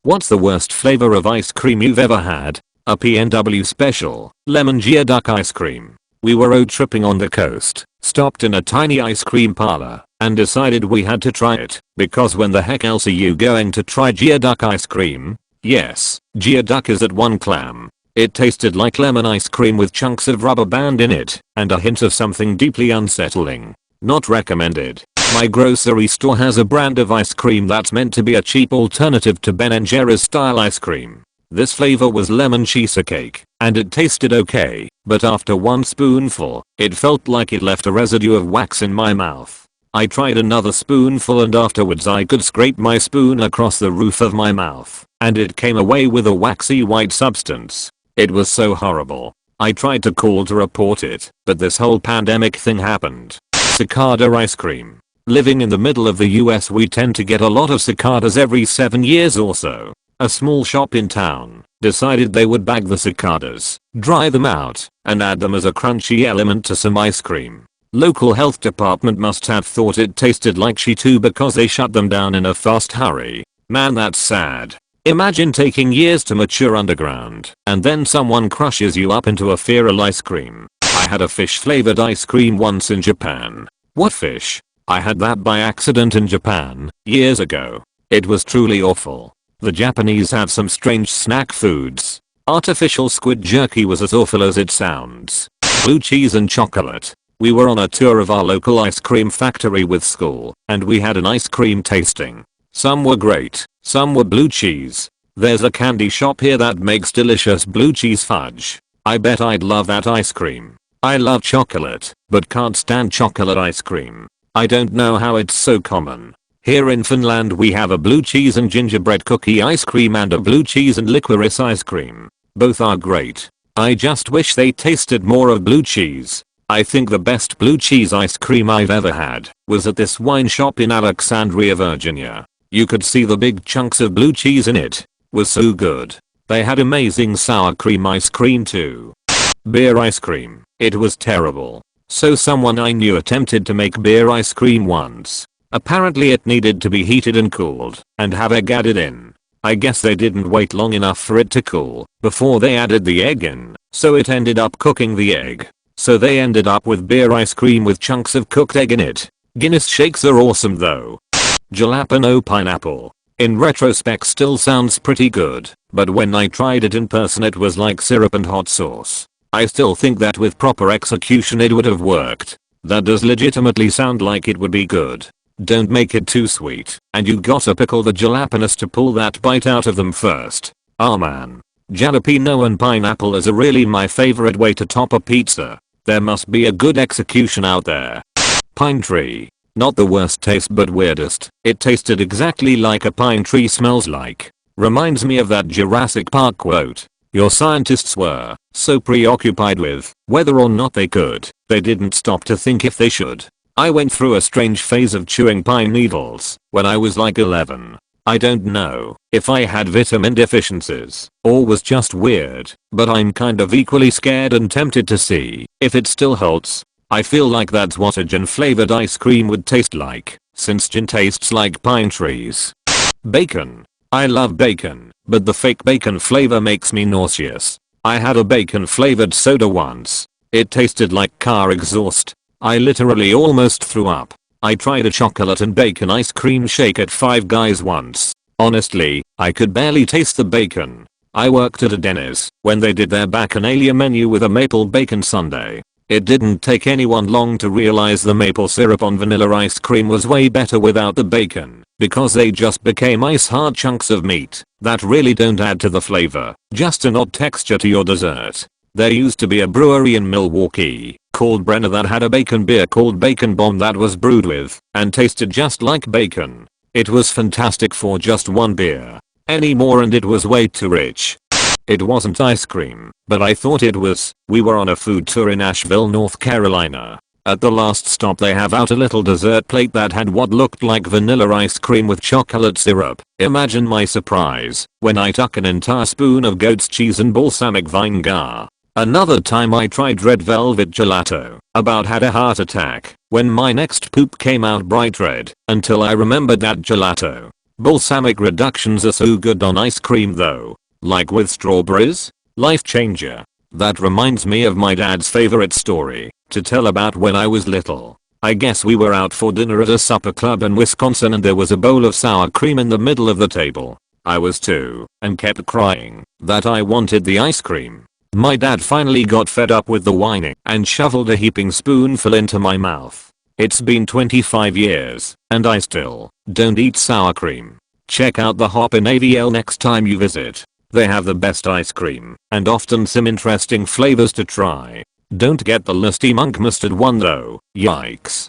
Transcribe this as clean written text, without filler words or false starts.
What's the worst flavor of ice cream you've ever had? A PNW special, lemon geoduck ice cream. We were road tripping on the coast, stopped in a tiny ice cream parlor, and decided we had to try it, because when the heck else are you going to try geoduck ice cream? Yes, geoduck is at one clam. It tasted like lemon ice cream with chunks of rubber band in it, and a hint of something deeply unsettling. Not recommended. My grocery store has a brand of ice cream that's meant to be a cheap alternative to Ben & Jerry's style ice cream. This flavor was lemon cheesecake, and it tasted okay, but after one spoonful, it felt like it left a residue of wax in my mouth. I tried another spoonful and afterwards I could scrape my spoon across the roof of my mouth, and it came away with a waxy white substance. It was so horrible. I tried to call to report it, but this whole pandemic thing happened. Cicada ice cream. Living in the middle of the US, we tend to get a lot of cicadas every 7 years or so. A small shop in town decided they would bag the cicadas, dry them out, and add them as a crunchy element to some ice cream. Local health department must have thought it tasted like shit too because they shut them down in a fast hurry. Man, that's sad. Imagine taking years to mature underground, and then someone crushes you up into a feral ice cream. I had a fish flavored ice cream once in Japan. What fish? I had that by accident in Japan, years ago. It was truly awful. The Japanese have some strange snack foods. Artificial squid jerky was as awful as it sounds. Blue cheese and chocolate. We were on a tour of our local ice cream factory with school, and we had an ice cream tasting. Some were great, some were blue cheese. There's a candy shop here that makes delicious blue cheese fudge. I bet I'd love that ice cream. I love chocolate, but can't stand chocolate ice cream. I don't know how it's so common. Here in Finland we have a blue cheese and gingerbread cookie ice cream and a blue cheese and licorice ice cream. Both are great. I just wish they tasted more of blue cheese. I think the best blue cheese ice cream I've ever had was at this wine shop in Alexandria, Virginia. You could see the big chunks of blue cheese in it. Was so good. They had amazing sour cream ice cream too. Beer ice cream. It was terrible. So someone I knew attempted to make beer ice cream once. Apparently it needed to be heated and cooled, and have egg added in. I guess they didn't wait long enough for it to cool before they added the egg in, so it ended up cooking the egg. So they ended up with beer ice cream with chunks of cooked egg in it. Guinness shakes are awesome though. Jalapeno pineapple. In retrospect still sounds pretty good, but when I tried it in person it was like syrup and hot sauce. I still think that with proper execution it would have worked. That does legitimately sound like it would be good. Don't make it too sweet, and you gotta pickle the jalapenos to pull that bite out of them first. Ah man. Jalapeno and pineapple is really my favorite way to top a pizza. There must be a good execution out there. Pine tree. Not the worst taste but weirdest. It tasted exactly like a pine tree smells like. Reminds me of that Jurassic Park quote. Your scientists were so preoccupied with whether or not they could, they didn't stop to think if they should. I went through a strange phase of chewing pine needles when I was like 11. I don't know if I had vitamin deficiencies or was just weird, but I'm kind of equally scared and tempted to see if it still holds. I feel like that's what a gin flavored ice cream would taste like, since gin tastes like pine trees. Bacon. I love bacon, but the fake bacon flavor makes me nauseous. I had a bacon flavored soda once. It tasted like car exhaust. I literally almost threw up. I tried a chocolate and bacon ice cream shake at Five Guys once. Honestly, I could barely taste the bacon. I worked at a Denny's when they did their Bacchanalia menu with a maple bacon sundae. It didn't take anyone long to realize the maple syrup on vanilla ice cream was way better without the bacon, because they just became ice hard chunks of meat that really don't add to the flavor, just an odd texture to your dessert. There used to be a brewery in Milwaukee called Brenner that had a bacon beer called Bacon Bomb that was brewed with and tasted just like bacon. It was fantastic for just one beer. Any more and it was way too rich. It wasn't ice cream, but I thought it was. We were on a food tour in Asheville, North Carolina. At the last stop they have out a little dessert plate that had what looked like vanilla ice cream with chocolate syrup. Imagine my surprise when I took an entire spoon of goat's cheese and balsamic vinegar. Another time I tried red velvet gelato. About had a heart attack when my next poop came out bright red until I remembered that gelato Balsamic reductions are so good on ice cream though. Like with strawberries? Life changer. That reminds me of my dad's favorite story to tell about when I was little. I guess we were out for dinner at a supper club in Wisconsin and there was a bowl of sour cream in the middle of the table. I was 2 and kept crying that I wanted the ice cream. My dad finally got fed up with the whining and shoveled a heaping spoonful into my mouth. It's been 25 years and I still don't eat sour cream. Check out the Hop in AVL next time you visit. They have the best ice cream and often some interesting flavors to try. Don't get the lusty monk mustard one though, yikes.